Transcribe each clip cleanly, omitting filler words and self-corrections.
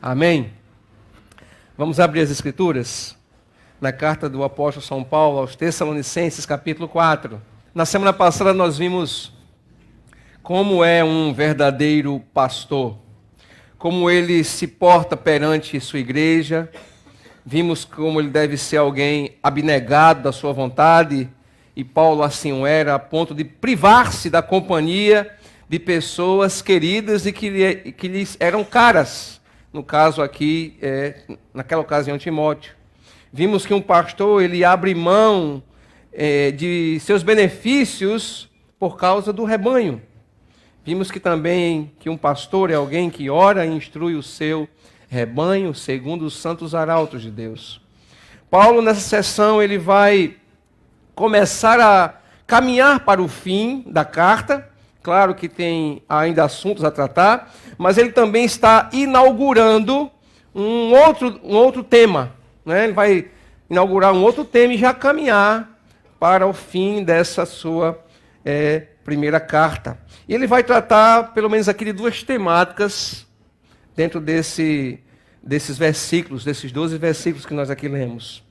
Amém? Vamos abrir as Escrituras na carta do apóstolo São Paulo aos Tessalonicenses, capítulo 4. Na semana passada nós vimos como é um verdadeiro pastor, como ele se porta perante sua igreja. Vimos como ele deve ser alguém abnegado da sua vontade, e Paulo assim o era, a ponto de privar-se da companhia de pessoas queridas e que lhes eram caras. No caso aqui, naquela ocasião, Timóteo. Vimos que um pastor, ele abre mão de seus benefícios por causa do rebanho. Vimos que também que um pastor é alguém que ora e instrui o seu rebanho segundo os santos arautos de Deus. Paulo, nessa sessão, ele vai começar a caminhar para o fim da carta. Claro que tem ainda assuntos a tratar, mas ele também está inaugurando um outro tema, né? Ele vai inaugurar um outro tema e já caminhar para o fim dessa sua primeira carta. E ele vai tratar, pelo menos aqui, de duas temáticas dentro desses versículos, desses 12 versículos que nós aqui lemos.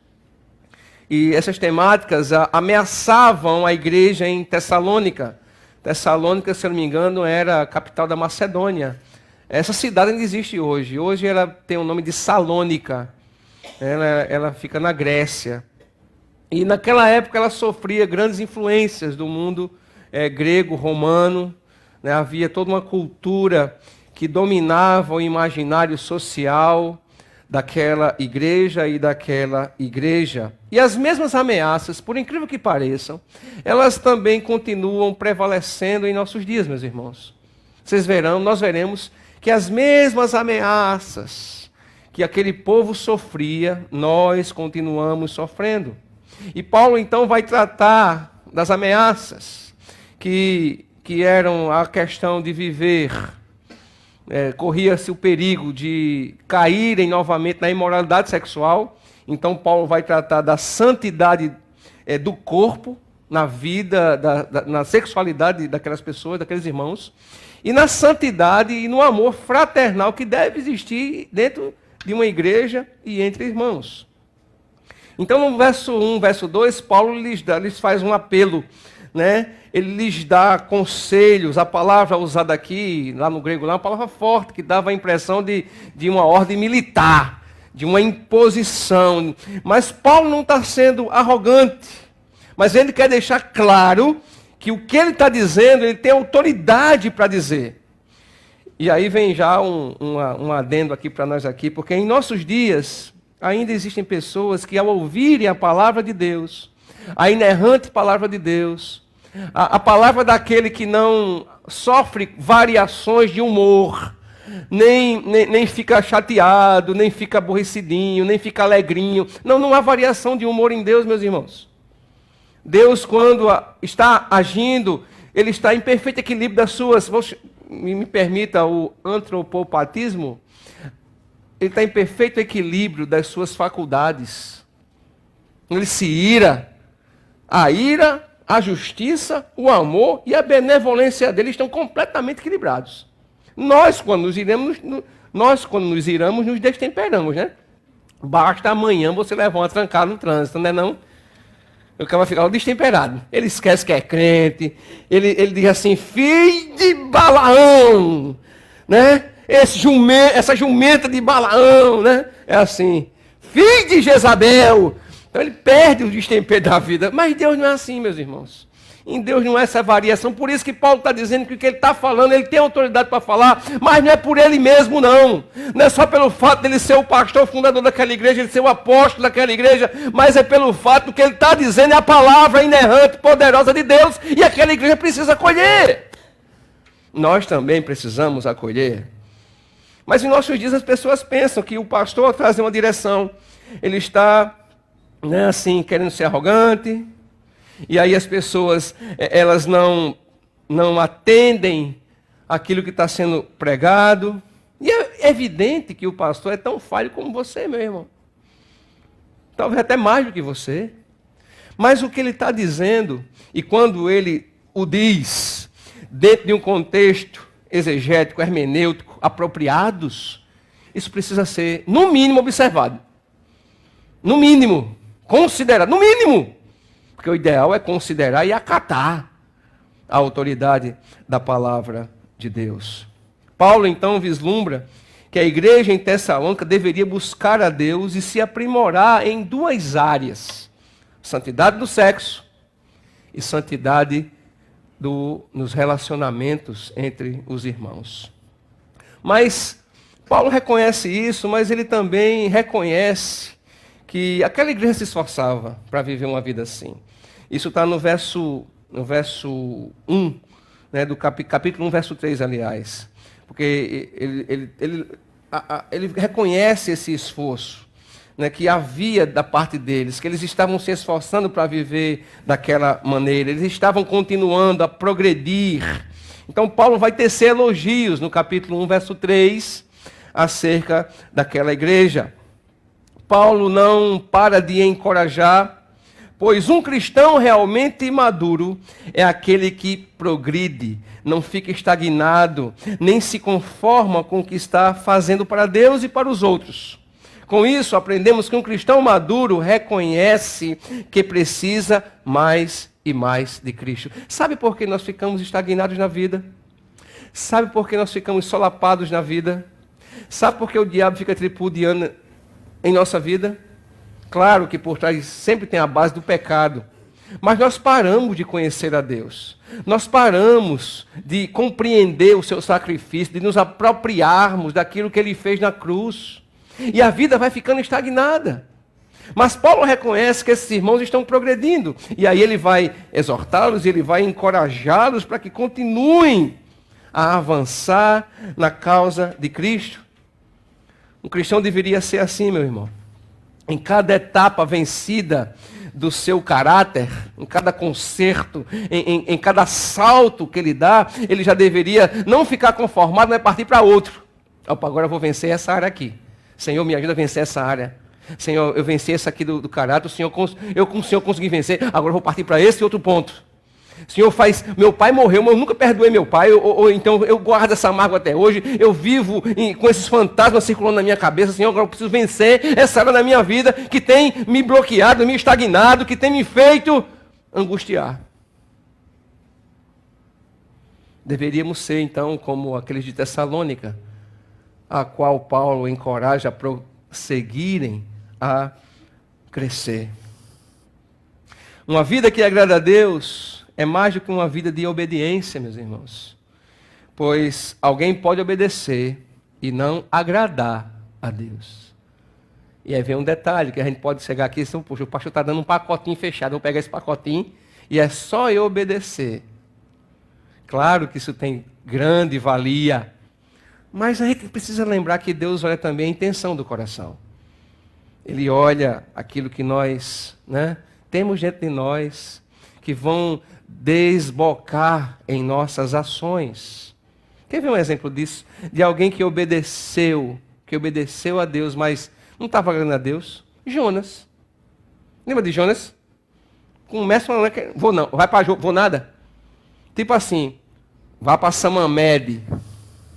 E essas temáticas ameaçavam a igreja em Tessalônica. Tessalônica, se eu não me engano, era a capital da Macedônia. Essa cidade ainda existe hoje. Hoje ela tem o nome de Salônica. Ela fica na Grécia. E naquela época ela sofria grandes influências do mundo grego, romano. Né? Havia toda uma cultura que dominava o imaginário social daquela igreja e daquela igreja. E as mesmas ameaças, por incrível que pareçam, elas também continuam prevalecendo em nossos dias, meus irmãos. Nós veremos que as mesmas ameaças que aquele povo sofria, nós continuamos sofrendo. E Paulo então vai tratar das ameaças que eram a questão de viver. Corria-se o perigo de caírem novamente na imoralidade sexual. Então Paulo vai tratar da santidade do corpo, na vida, na sexualidade daquelas pessoas, daqueles irmãos, e na santidade e no amor fraternal que deve existir dentro de uma igreja e entre irmãos. Então no verso 1, verso 2, Paulo lhes faz um apelo, né? Ele lhes dá conselhos. A palavra usada aqui, lá no grego, é uma palavra forte, que dava a impressão de uma ordem militar, de uma imposição. Mas Paulo não está sendo arrogante, mas ele quer deixar claro que o que ele está dizendo, ele tem autoridade para dizer. E aí vem já um adendo aqui para nós aqui, porque em nossos dias ainda existem pessoas que, ao ouvirem a palavra de Deus, a inerrante palavra de Deus, a palavra daquele que não sofre variações de humor, nem fica chateado, nem fica aborrecidinho, nem fica alegrinho. Não há variação de humor em Deus, meus irmãos. Deus, quando está agindo, Ele está em perfeito equilíbrio das suas... Me permita o antropopatismo. Ele está em perfeito equilíbrio das suas faculdades. Ele se ira. A ira, a justiça, o amor e a benevolência dele estão completamente equilibrados. Nós, quando nos iramos, nos destemperamos, né? Basta amanhã você levar uma trancada no trânsito, não é não? O cara vai ficar destemperado. Ele esquece que é crente. Ele diz assim, filho de Balaão, né? Essa jumenta de Balaão, né? É assim, filho de Jezabel. Então ele perde o destempero da vida. Mas Deus não é assim, meus irmãos. Em Deus não é essa variação. Por isso que Paulo está dizendo que o que ele está falando, ele tem autoridade para falar, mas não é por ele mesmo, não. Não é só pelo fato dele ser o pastor fundador daquela igreja, ele ser o apóstolo daquela igreja, mas é pelo fato que ele está dizendo é a palavra inerrante, poderosa de Deus, e aquela igreja precisa acolher. Nós também precisamos acolher. Mas em nossos dias as pessoas pensam que o pastor traz uma direção. Ele está... assim, querendo ser arrogante, e aí as pessoas, elas não atendem aquilo que está sendo pregado, e é evidente que o pastor é tão falho como você, meu irmão, talvez até mais do que você, mas o que ele está dizendo, e quando ele o diz, dentro de um contexto exegético, hermenêutico, apropriados, isso precisa ser, no mínimo, observado. No mínimo, considerado, no mínimo. Porque o ideal é considerar e acatar a autoridade da palavra de Deus. Paulo, então, vislumbra que a igreja em Tessalônica deveria buscar a Deus e se aprimorar em duas áreas: santidade do sexo e santidade nos relacionamentos entre os irmãos. Mas Paulo reconhece isso, mas ele também reconhece que aquela igreja se esforçava para viver uma vida assim. Isso está no verso 1, né, do capítulo 1, verso 3, aliás. Porque ele reconhece esse esforço, né, que havia da parte deles, que eles estavam se esforçando para viver daquela maneira, eles estavam continuando a progredir. Então Paulo vai tecer elogios no capítulo 1, verso 3, acerca daquela igreja. Paulo não para de encorajar, pois um cristão realmente maduro é aquele que progride, não fica estagnado, nem se conforma com o que está fazendo para Deus e para os outros. Com isso, aprendemos que um cristão maduro reconhece que precisa mais e mais de Cristo. Sabe por que nós ficamos estagnados na vida? Sabe por que nós ficamos solapados na vida? Sabe por que o diabo fica tripudiando em nossa vida? Claro que por trás sempre tem a base do pecado. Mas nós paramos de conhecer a Deus. Nós paramos de compreender o seu sacrifício, de nos apropriarmos daquilo que ele fez na cruz. E a vida vai ficando estagnada. Mas Paulo reconhece que esses irmãos estão progredindo. E aí ele vai exortá-los, ele vai encorajá-los para que continuem a avançar na causa de Cristo. Um cristão deveria ser assim, meu irmão. Em cada etapa vencida do seu caráter, em cada conserto, em cada salto que ele dá, ele já deveria não ficar conformado, mas partir para outro. Opa, agora eu vou vencer essa área aqui. Senhor, me ajuda a vencer essa área. Senhor, eu venci essa aqui do caráter, eu com o Senhor consegui vencer, agora eu vou partir para esse outro ponto. Senhor, meu pai morreu, mas eu nunca perdoei meu pai, ou então eu guardo essa mágoa até hoje, eu vivo com esses fantasmas circulando na minha cabeça. Senhor, agora eu preciso vencer essa área da minha vida que tem me bloqueado, me estagnado, que tem me feito angustiar. Deveríamos ser, então, como aqueles de Tessalônica, a qual Paulo encoraja a prosseguirem a crescer. Uma vida que agrada a Deus é mais do que uma vida de obediência, meus irmãos. Pois alguém pode obedecer e não agradar a Deus. E aí vem um detalhe, que a gente pode chegar aqui e dizer, poxa, o pastor está dando um pacotinho fechado, vou pegar esse pacotinho e é só eu obedecer. Claro que isso tem grande valia, mas a gente precisa lembrar que Deus olha também a intenção do coração. Ele olha aquilo que nós, temos dentro de nós, que vão desbocar em nossas ações. Quer ver um exemplo disso? De alguém que obedeceu a Deus, mas não estava agradando a Deus? Jonas. Lembra de Jonas? Começa uma... Vou não, vou nada. Tipo assim, vá para Samamede,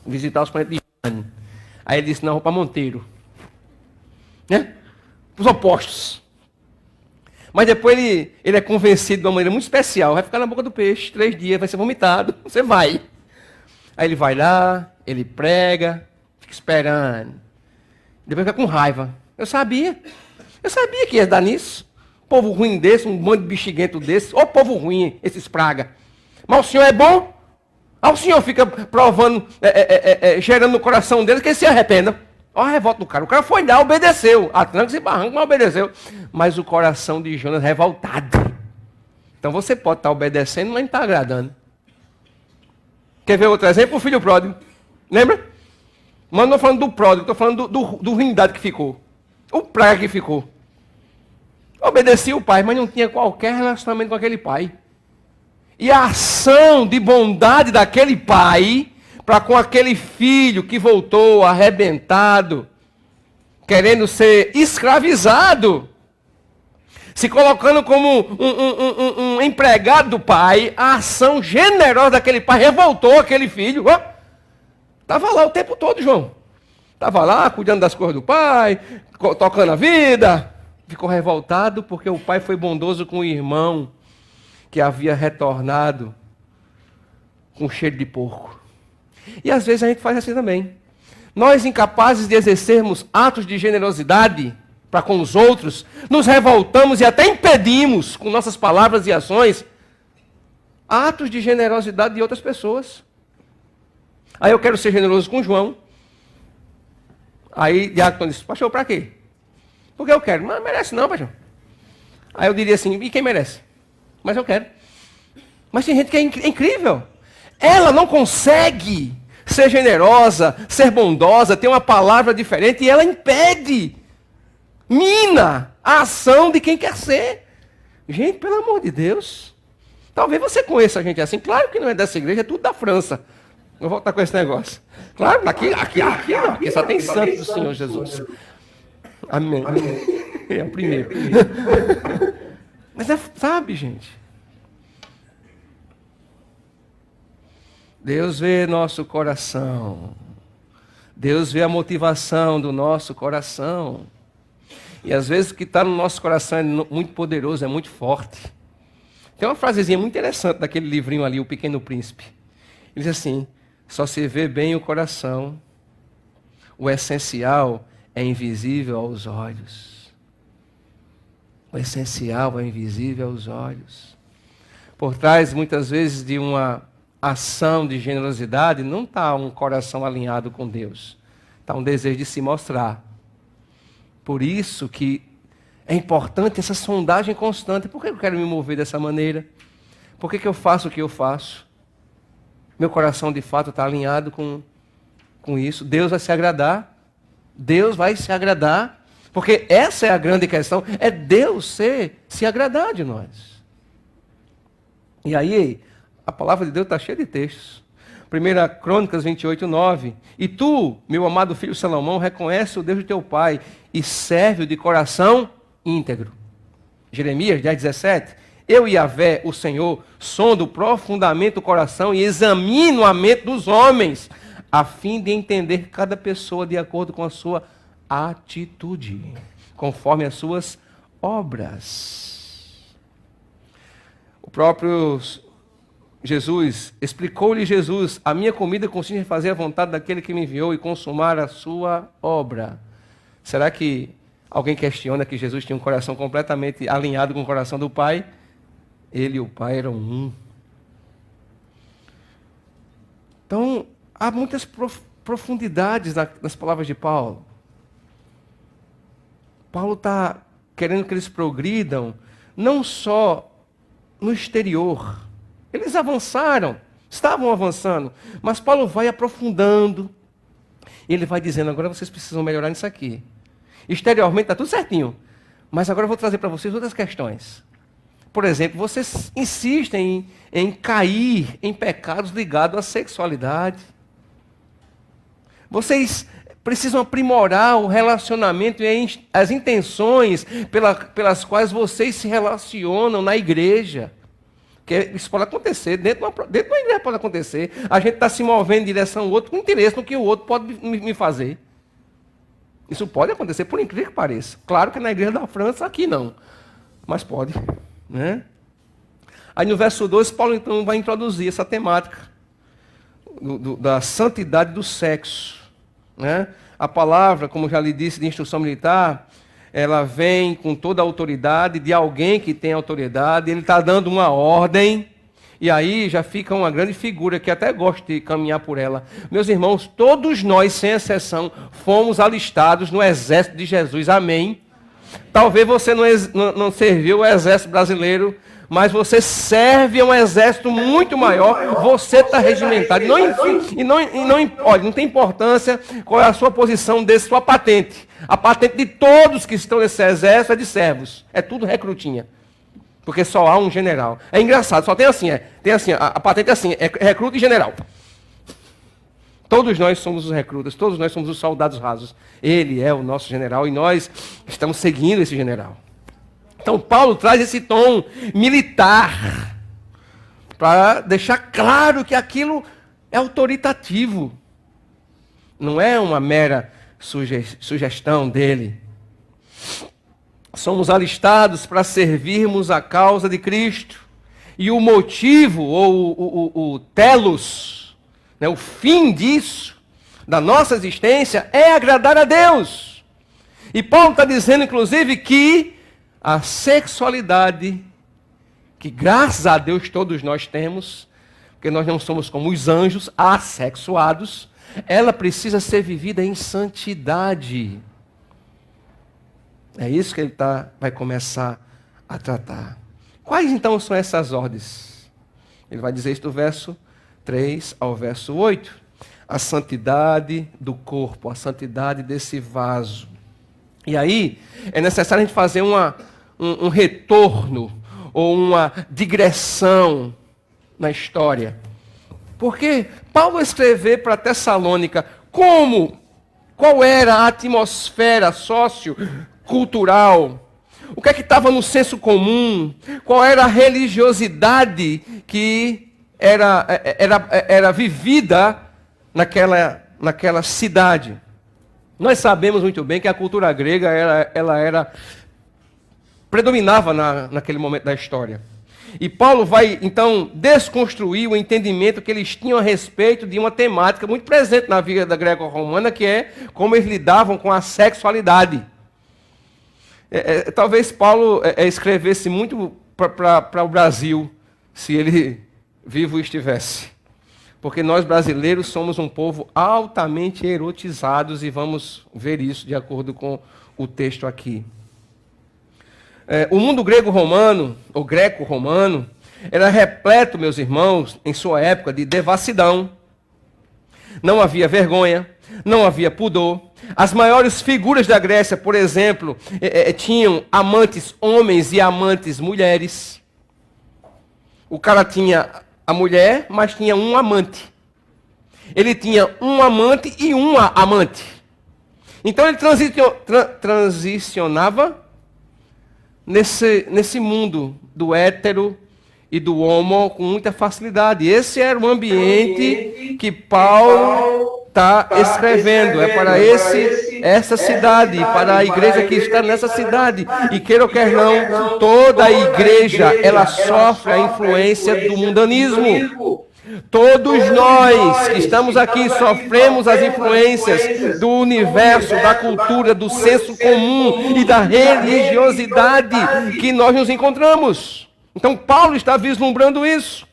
visitar os parentes de Jane. Aí ele disse, não, vou para Monteiro. Os opostos. Mas depois ele é convencido de uma maneira muito especial. Vai ficar na boca do peixe 3 dias, vai ser vomitado. Você vai. Aí ele vai lá, ele prega, fica esperando. Depois fica com raiva. Eu sabia que ia dar nisso. Povo ruim desse, um monte de bexiguento desse. Ô povo ruim, esses praga. Mas o Senhor é bom. Aí o Senhor fica provando, gerando no coração deles que eles se arrependam. Olha a revolta do cara. O cara foi lá, obedeceu. A trancos e barrancos, mas obedeceu. Mas o coração de Jonas revoltado. Então você pode estar obedecendo, mas não está agradando. Quer ver outro exemplo? O filho pródigo. Lembra? Mas não estou falando do pródigo, estou falando do ruindade que ficou. O praga que ficou. Obedecia o pai, mas não tinha qualquer relacionamento com aquele pai. E a ação de bondade daquele pai para com aquele filho que voltou arrebentado, querendo ser escravizado, se colocando como um empregado do pai, a ação generosa daquele pai revoltou aquele filho. Estava lá o tempo todo, João. Estava lá cuidando das coisas do pai, tocando a vida. Ficou revoltado porque o pai foi bondoso com o irmão que havia retornado com cheiro de porco. E às vezes a gente faz assim também. Nós, incapazes de exercermos atos de generosidade para com os outros, nos revoltamos e até impedimos, com nossas palavras e ações, atos de generosidade de outras pessoas. Aí eu quero ser generoso com João. Aí Diácono disse, pastor, para quê? Porque eu quero. Mas não merece não, pastor. Aí eu diria assim, e quem merece? Mas eu quero. Mas tem gente que é incrível. Ela não consegue ser generosa, ser bondosa, ter uma palavra diferente, e ela impede, mina a ação de quem quer ser. Gente, pelo amor de Deus. Talvez você conheça gente assim. Claro que não é dessa igreja, é tudo da França. Vou voltar com esse negócio. Claro, aqui não. Aqui só tem santos do Senhor Jesus. Amém. É o primeiro. Mas sabe, gente. Deus vê nosso coração. Deus vê a motivação do nosso coração. E às vezes o que está no nosso coração é muito poderoso, é muito forte. Tem uma frasezinha muito interessante daquele livrinho ali, O Pequeno Príncipe. Ele diz assim, só se vê bem o coração, o essencial é invisível aos olhos. O essencial é invisível aos olhos. Por trás, muitas vezes, de uma ação de generosidade, não está um coração alinhado com Deus. Está um desejo de se mostrar. Por isso que é importante essa sondagem constante. Por que eu quero me mover dessa maneira? Por que eu faço o que eu faço? Meu coração, de fato, está alinhado com isso. Deus vai se agradar. Deus vai se agradar. Porque essa é a grande questão. É Deus se agradar de nós. E aí, a palavra de Deus está cheia de textos. 1 Crônicas 28, 9. E tu, meu amado filho Salomão, reconhece o Deus de teu pai e serve-o de coração íntegro. Jeremias 10, 17. Eu, Yahvé, o Senhor, sondo profundamente o coração e examino a mente dos homens, a fim de entender cada pessoa de acordo com a sua atitude, conforme as suas obras. O próprio Jesus, explicou-lhe Jesus, a minha comida consiste em fazer a vontade daquele que me enviou e consumar a sua obra. Será que alguém questiona que Jesus tinha um coração completamente alinhado com o coração do Pai? Ele e o Pai eram um. Então, há muitas profundidades nas palavras de Paulo. Paulo está querendo que eles progridam, não só no exterior. Eles avançaram, estavam avançando, mas Paulo vai aprofundando. Ele vai dizendo, agora vocês precisam melhorar nisso aqui. Exteriormente está tudo certinho, mas agora eu vou trazer para vocês outras questões. Por exemplo, vocês insistem em cair em pecados ligados à sexualidade. Vocês precisam aprimorar o relacionamento e as intenções pelas quais vocês se relacionam na igreja. Porque isso pode acontecer, dentro de uma igreja pode acontecer. A gente está se movendo em direção ao outro com interesse no que o outro pode me fazer. Isso pode acontecer, por incrível que pareça. Claro que na igreja da França, aqui não. Mas pode. Né? Aí no verso 2, Paulo então vai introduzir essa temática da santidade do sexo. Né? A palavra, como já lhe disse, de instrução militar, ela vem com toda a autoridade de alguém que tem autoridade, ele está dando uma ordem, e aí já fica uma grande figura que até gosto de caminhar por ela. Meus irmãos, todos nós, sem exceção, fomos alistados no exército de Jesus, amém? Talvez você não serviu o exército brasileiro, mas você serve a um exército muito maior, você está regimentado. Olha, não tem importância qual é a sua posição sua patente. A patente de todos que estão nesse exército é de servos. É tudo recrutinha. Porque só há um general. É engraçado, só tem assim, a patente é assim, é recruta e general. Todos nós somos os recrutas, todos nós somos os soldados rasos. Ele é o nosso general e nós estamos seguindo esse general. Então Paulo traz esse tom militar para deixar claro que aquilo é autoritativo. Não é uma mera sugestão dele. Somos alistados para servirmos a causa de Cristo. E o motivo, ou o telos, né, o fim disso, da nossa existência, é agradar a Deus. E Paulo está dizendo, inclusive, que a sexualidade, que graças a Deus todos nós temos, porque nós não somos como os anjos assexuados, ela precisa ser vivida em santidade. É isso que ele vai começar a tratar. Quais então são essas ordens? Ele vai dizer isso do verso 3 ao verso 8. A santidade do corpo, a santidade desse vaso. E aí é necessário a gente fazer um retorno ou uma digressão na história. Porque Paulo escrever para Tessalônica qual era a atmosfera sociocultural, o que é que estava no senso comum, qual era a religiosidade que era vivida naquela cidade. Nós sabemos muito bem que a cultura grega predominava naquele momento da história. E Paulo vai, então, desconstruir o entendimento que eles tinham a respeito de uma temática muito presente na vida da greco-romana, que é como eles lidavam com a sexualidade. Talvez Paulo escrevesse muito para o Brasil, se ele vivo estivesse. Porque nós brasileiros somos um povo altamente erotizados e vamos ver isso de acordo com o texto aqui. O mundo grego-romano, ou greco-romano, era repleto, meus irmãos, em sua época, de devassidão. Não havia vergonha, não havia pudor. As maiores figuras da Grécia, por exemplo, tinham amantes homens e amantes mulheres. O cara tinha a mulher, mas tinha um amante. Ele tinha um amante e uma amante. Então ele transicionava nesse mundo do hétero e do homo com muita facilidade. Esse era o ambiente que Paulo está escrevendo. É para essa cidade, para a igreja que está nessa cidade. E queira ou quer não, toda a igreja ela sofre a influência do mundanismo. Todos nós que estamos aqui sofremos as influências do universo, da cultura, do senso comum e da religiosidade que nós nos encontramos. Então Paulo está vislumbrando isso.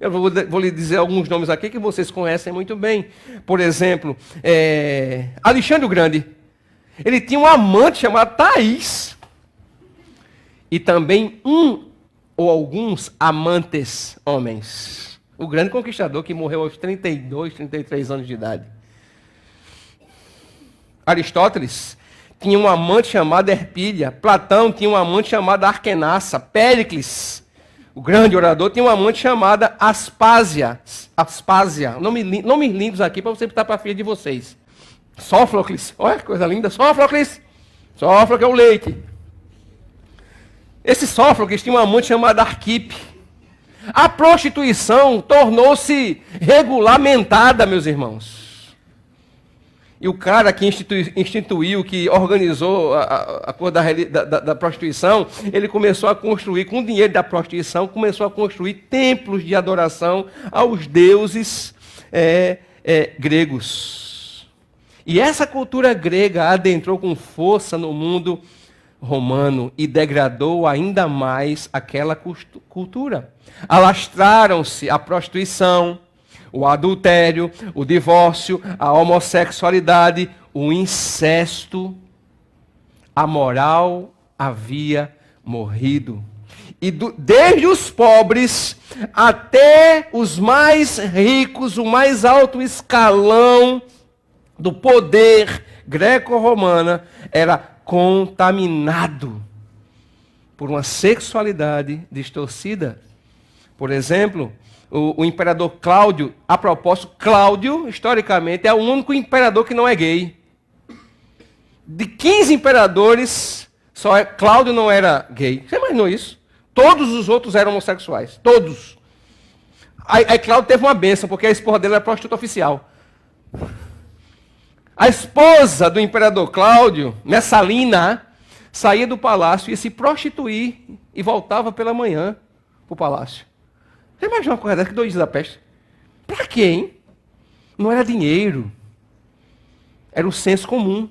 Eu vou lhe dizer alguns nomes aqui que vocês conhecem muito bem. Por exemplo, Alexandre o Grande. Ele tinha um amante chamado Thaís. E também ou alguns amantes homens. O grande conquistador que morreu aos 32, 33 anos de idade. Aristóteles tinha um amante chamado Herpília. Platão tinha um amante chamado Arquenassa. Péricles, o grande orador, tinha uma amante chamada Aspásia. Nomes lindos aqui para você botar para a filha de vocês. Sófocles, olha que coisa linda. Sófocles é o leite. Esse Sófocles tinha uma amante chamada Arquipe. A prostituição tornou-se regulamentada, meus irmãos. E o cara que instituiu, que organizou a coisa da prostituição, ele começou a construir, com o dinheiro da prostituição, começou a construir templos de adoração aos deuses gregos. E essa cultura grega adentrou com força no mundo romano e degradou ainda mais aquela cultura. Alastraram-se a prostituição, o adultério, o divórcio, a homossexualidade, o incesto. A moral havia morrido. E desde os pobres até os mais ricos, o mais alto escalão do poder greco-romana era contaminado por uma sexualidade distorcida. Por exemplo, o imperador Cláudio, a propósito, Cláudio, historicamente, é o único imperador que não é gay. De 15 imperadores, Cláudio não era gay. Você imaginou isso? Todos os outros eram homossexuais. Todos. Aí Cláudio teve uma bênção, porque a esposa dele era prostituta oficial. A esposa do imperador Cláudio, Messalina, saía do palácio, ia se prostituir e voltava pela manhã para o palácio. Você imagina uma coisa dessa, que doidice da peste? Para quê, hein? Não era dinheiro. Era o senso comum.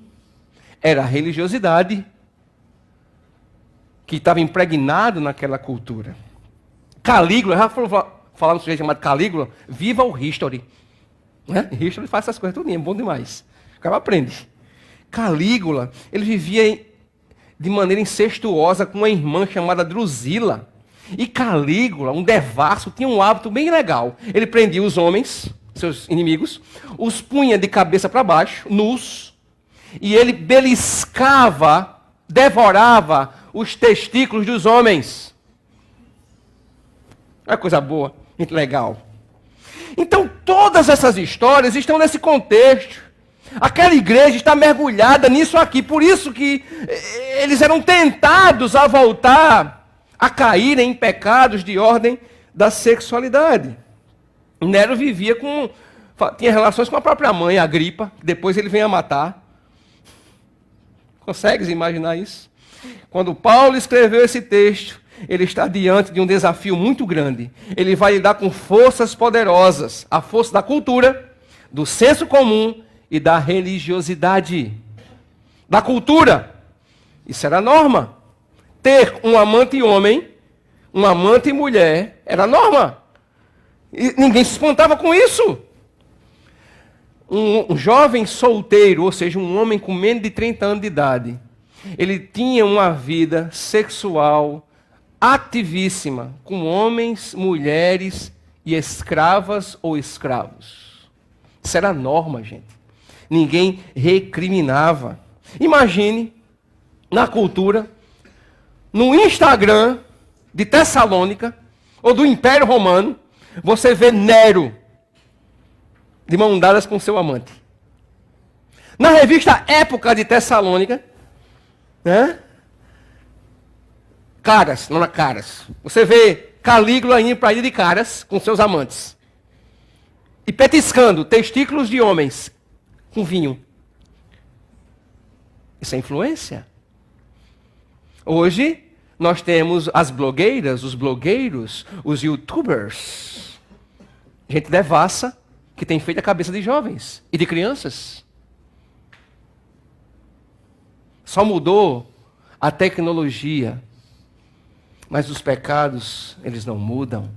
Era a religiosidade que estava impregnado naquela cultura. Calígula, já falar um sujeito chamado Calígula, viva o history. Né? History faz essas coisas tudo, é bom demais. O cara aprende. Calígula, ele vivia de maneira incestuosa com uma irmã chamada Drusila. E Calígula, um devasso, tinha um hábito bem legal. Ele prendia os homens, seus inimigos, os punha de cabeça para baixo, nus, e ele beliscava, devorava os testículos dos homens. É coisa boa, muito legal. Então, todas essas histórias estão nesse contexto. Aquela igreja está mergulhada nisso aqui. Por isso que eles eram tentados a voltar a caírem em pecados de ordem da sexualidade. Nero tinha relações com a própria mãe, Agripa, que depois ele vem a matar. Consegues imaginar isso? Quando Paulo escreveu esse texto, ele está diante de um desafio muito grande. Ele vai lidar com forças poderosas, a força da cultura, do senso comum e da religiosidade. Da cultura. Isso era norma. Ter um amante homem, uma amante mulher, era norma. E ninguém se espantava com isso. Um jovem solteiro, ou seja, um homem com menos de 30 anos de idade, ele tinha uma vida sexual ativíssima, com homens, mulheres e escravas ou escravos. Isso era norma, gente. Ninguém recriminava. Imagine, na cultura, no Instagram de Tessalônica, ou do Império Romano, você vê Nero de mãos dadas com seu amante. Na revista Época de Tessalônica, né? Caras, não é Caras. Você vê Calígula indo para a ilha de Caras com seus amantes. E petiscando testículos de homens com vinho. Isso é influência. Hoje, nós temos as blogueiras, os blogueiros, os youtubers. Gente devassa que tem feito a cabeça de jovens e de crianças. Só mudou a tecnologia. Mas os pecados, eles não mudam.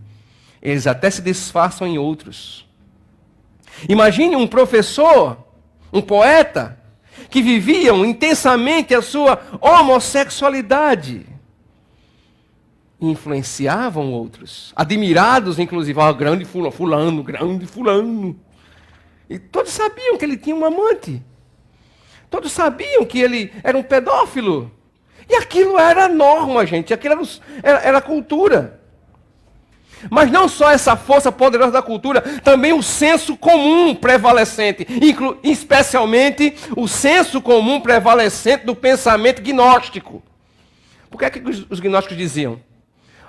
Eles até se disfarçam em outros. Imagine um professor, um poeta, que viviam intensamente a sua homossexualidade. E influenciavam outros. Admirados, inclusive. Ah, grande fulano, grande fulano. E todos sabiam que ele tinha um amante. Todos sabiam que ele era um pedófilo. E aquilo era norma, gente. Aquilo era cultura. Mas não só essa força poderosa da cultura, também o senso comum prevalecente. Especialmente o senso comum prevalecente do pensamento gnóstico. Por que é que os gnósticos diziam?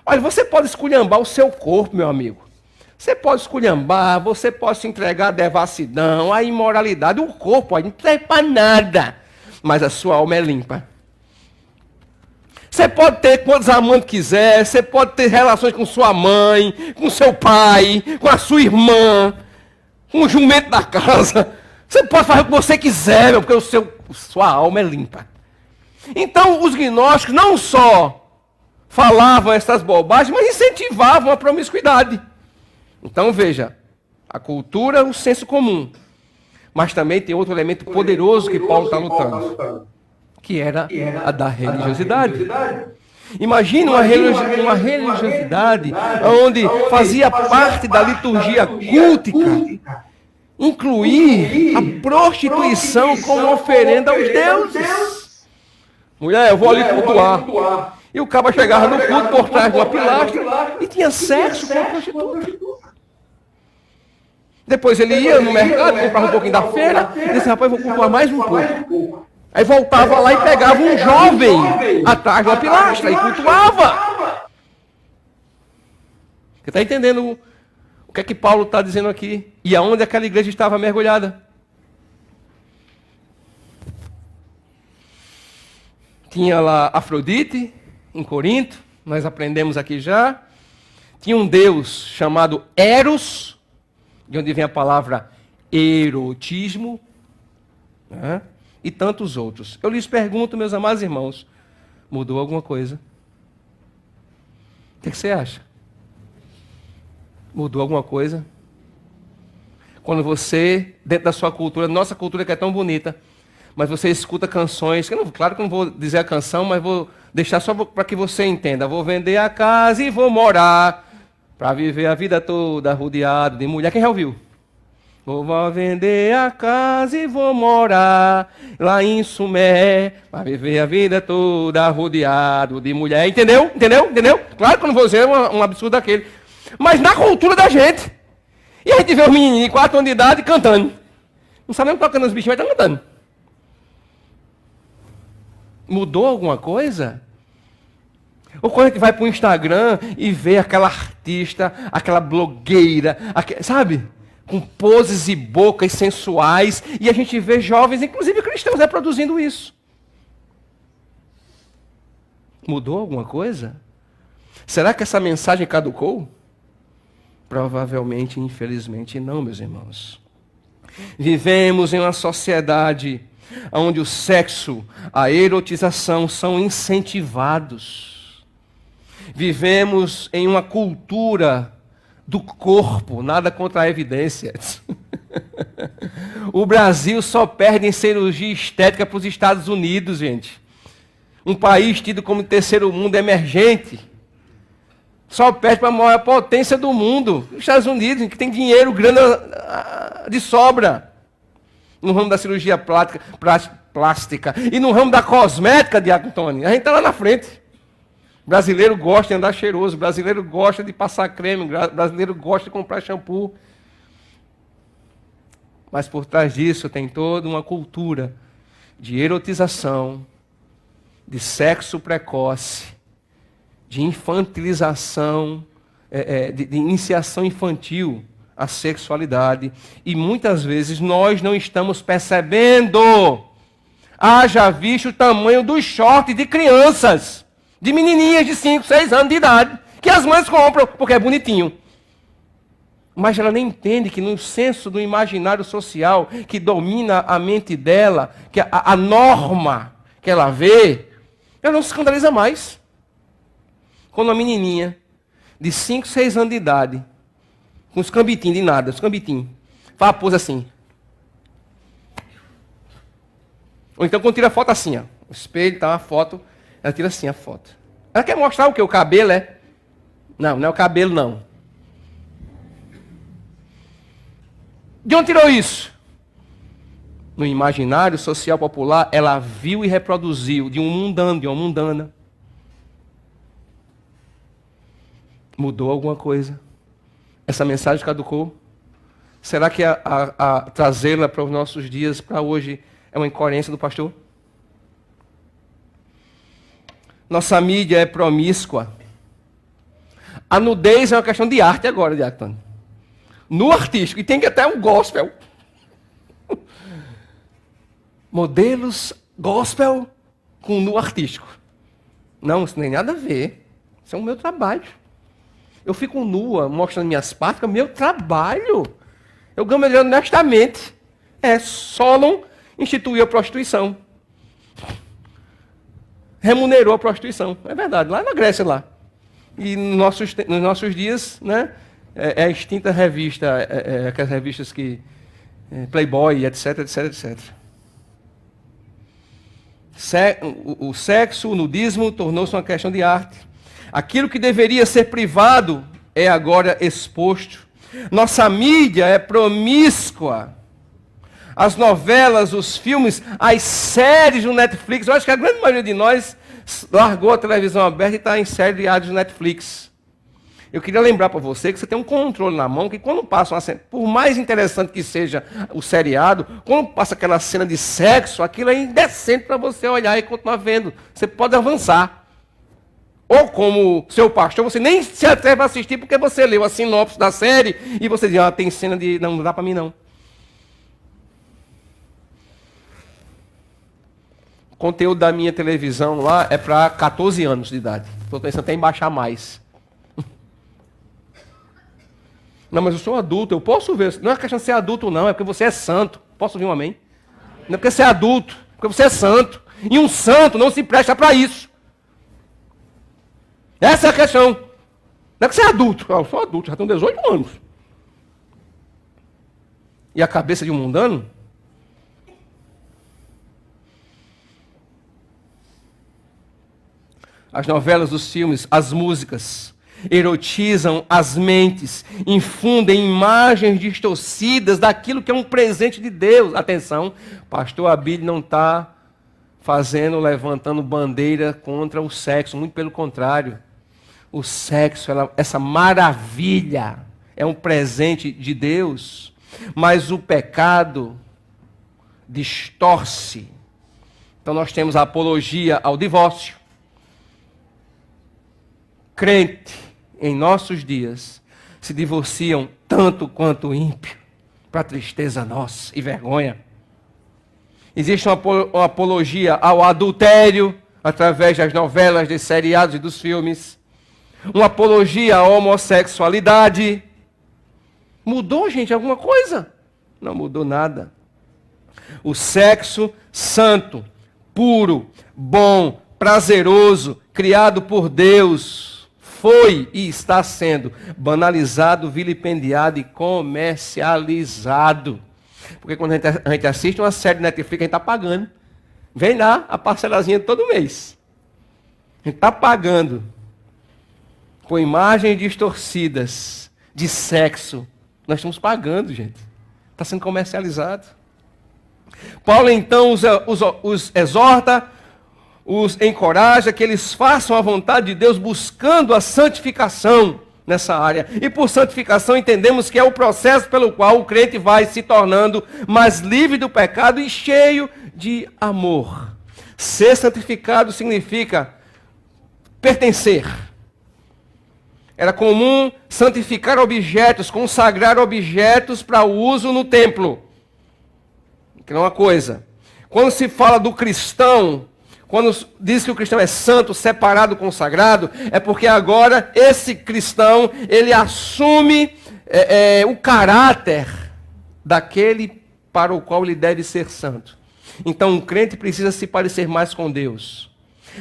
Olha, você pode esculhambar o seu corpo, meu amigo. Você pode esculhambar, você pode se entregar à devassidão, à imoralidade. O corpo não serve para nada. Mas a sua alma é limpa. Você pode ter quantos amantes quiser, você pode ter relações com sua mãe, com seu pai, com a sua irmã, com o jumento da casa. Você pode fazer o que você quiser, meu, porque sua alma é limpa. Então, os gnósticos não só falavam essas bobagens, mas incentivavam a promiscuidade. Então, veja, a cultura, o senso comum. Mas também tem outro elemento poderoso que Paulo está lutando. Que era a da religiosidade. Imagina uma religiosidade onde fazia parte da liturgia cultica incluir a prostituição como oferenda aos deuses. Mulher, eu vou ali cultuar. E o cabo chegava no culto por trás de uma pilastra e tinha sexo com a prostituta. Depois ele ia no mercado, comprava um pouquinho da feira e disse, rapaz, vou cultuar mais um pouco. Aí voltava lá e pegava um jovem atrás de uma pilastra e cultuava. Você está entendendo o que é que Paulo está dizendo aqui? E aonde aquela igreja estava mergulhada? Tinha lá Afrodite, em Corinto, nós aprendemos aqui já. Tinha um deus chamado Eros, de onde vem a palavra erotismo, né? E tantos outros. Eu lhes pergunto, meus amados irmãos, mudou alguma coisa? O que você acha? Mudou alguma coisa? Quando você, dentro da sua cultura, nossa cultura que é tão bonita, mas você escuta canções, claro que eu não vou dizer a canção, mas vou deixar só para que você entenda. Vou vender a casa e vou morar, para viver a vida toda rodeado de mulher. Quem já ouviu? Vou vender a casa e vou morar lá em Sumé, para viver a vida toda rodeado de mulher. Entendeu? Entendeu? Entendeu? Claro que eu não vou dizer um absurdo daquele. Mas na cultura da gente. E a gente vê os menininhos de 4 anos de idade cantando. Não sabe nem tocando os bichinhos, mas estão cantando. Mudou alguma coisa? Ou quando a gente vai para o Instagram e vê aquela artista, aquela blogueira, sabe? Com poses e bocas sensuais, e a gente vê jovens, inclusive cristãos, reproduzindo isso. Mudou alguma coisa? Será que essa mensagem caducou? Provavelmente, infelizmente, não, meus irmãos. Vivemos em uma sociedade onde o sexo, a erotização são incentivados. Vivemos em uma cultura do corpo, nada contra a evidência. O Brasil só perde em cirurgia estética para os Estados Unidos, gente. Um país tido como terceiro mundo emergente. Só perde para a maior potência do mundo, os Estados Unidos, que tem dinheiro, grana de sobra. No ramo da cirurgia plástica e no ramo da cosmética, Diácono Tony. A gente está lá na frente. Brasileiro gosta de andar cheiroso, brasileiro gosta de passar creme, brasileiro gosta de comprar shampoo. Mas por trás disso tem toda uma cultura de erotização, de sexo precoce, de infantilização, de iniciação infantil à sexualidade. E muitas vezes nós não estamos percebendo. Haja visto o tamanho dos shorts de crianças. De menininhas de 5, 6 anos de idade, que as mães compram, porque é bonitinho. Mas ela nem entende que no senso do imaginário social que domina a mente dela, que a norma que ela vê, ela não se escandaliza mais. Quando uma menininha de 5, 6 anos de idade, com os cambitinhos de nada, os cambitinhos, faz a pose assim. Ou então quando tira a foto assim, ó, o espelho, tá uma foto... Ela tira assim a foto. Ela quer mostrar o quê? O cabelo, é? Não, não é o cabelo, não. De onde tirou isso? No imaginário social popular, ela viu e reproduziu de um mundano, de uma mundana. Mudou alguma coisa? Essa mensagem caducou? Será que a trazê-la para os nossos dias, para hoje, é uma incoerência do pastor? Nossa mídia é promíscua. A nudez é uma questão de arte agora, Diácono. No artístico. E tem que até um gospel. Modelos gospel com nu artístico. Não, isso não tem nada a ver. Isso é o meu trabalho. Eu fico nua, mostrando minhas partes, é o meu trabalho. Eu ganho melhor honestamente. Solon instituiu a prostituição. Remunerou a prostituição. É verdade, lá na Grécia, lá. E nos nossos dias, né, é a extinta revista, aquelas revistas que... Playboy, etc, etc, etc. O sexo, o nudismo, tornou-se uma questão de arte. Aquilo que deveria ser privado é agora exposto. Nossa mídia é promíscua. As novelas, os filmes, as séries do Netflix. Eu acho que a grande maioria de nós largou a televisão aberta e está em séries do Netflix. Eu queria lembrar para você que você tem um controle na mão, que quando passa uma cena, por mais interessante que seja o seriado, quando passa aquela cena de sexo, aquilo é indecente para você olhar e continuar vendo. Você pode avançar. Ou como seu pastor, você nem se atreve a assistir porque você leu a sinopse da série e você diz, tem cena de... Não dá para mim não. conteúdo da minha televisão lá é para 14 anos de idade. Estou pensando até em baixar mais. Não, mas eu sou adulto, eu posso ver. Não é questão de ser adulto, não, é porque você é santo. Posso ouvir um amém? Não é porque você é adulto, é porque você é santo. E um santo não se presta para isso. Essa é a questão. Não é que você é adulto. Eu sou adulto, já tenho 18 anos. E a cabeça de um mundano? As novelas, os filmes, as músicas erotizam as mentes, infundem imagens distorcidas daquilo que é um presente de Deus. Atenção, pastor Abílio não está levantando bandeira contra o sexo, muito pelo contrário. O sexo, essa maravilha, é um presente de Deus, mas o pecado distorce. Então nós temos a apologia ao divórcio. Crente, em nossos dias, se divorciam tanto quanto o ímpio, para tristeza nossa e vergonha. Existe uma apologia ao adultério, através das novelas, dos seriados e dos filmes. Uma apologia à homossexualidade. Mudou, gente, alguma coisa? Não mudou nada. O sexo santo, puro, bom, prazeroso, criado por Deus, foi e está sendo banalizado, vilipendiado e comercializado. Porque quando a gente assiste uma série de Netflix, a gente está pagando. Vem lá a parcelazinha todo mês. A gente está pagando com imagens distorcidas de sexo. Nós estamos pagando, gente. Está sendo comercializado. Paulo, então, os exorta, os encoraja que eles façam a vontade de Deus buscando a santificação nessa área. E por santificação entendemos que é o processo pelo qual o crente vai se tornando mais livre do pecado e cheio de amor. Ser santificado significa pertencer. Era comum santificar objetos, consagrar objetos para o uso no templo. Que não é uma coisa. Quando se fala do cristão, quando diz que o cristão é santo, separado, consagrado, é porque agora esse cristão, ele assume o caráter daquele para o qual ele deve ser santo. Então, um crente precisa se parecer mais com Deus.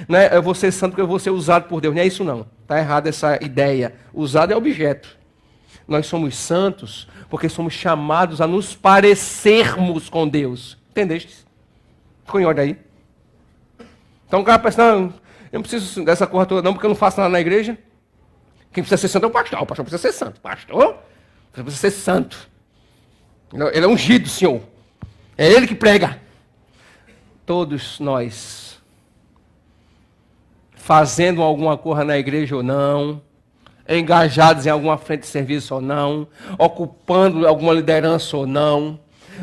Não é eu vou ser santo porque eu vou ser usado por Deus. Não é isso não. Está errada essa ideia. Usado é objeto. Nós somos santos porque somos chamados a nos parecermos com Deus. Entendeste? Ficou em ordem aí? Então o cara pensa, não, eu não preciso dessa coisa toda não, porque eu não faço nada na igreja. Quem precisa ser santo é o pastor. O pastor precisa ser santo. Pastor, você precisa ser santo. Ele é ungido, Senhor. É Ele que prega. Todos nós, fazendo alguma coisa na igreja ou não, engajados em alguma frente de serviço ou não, ocupando alguma liderança ou não,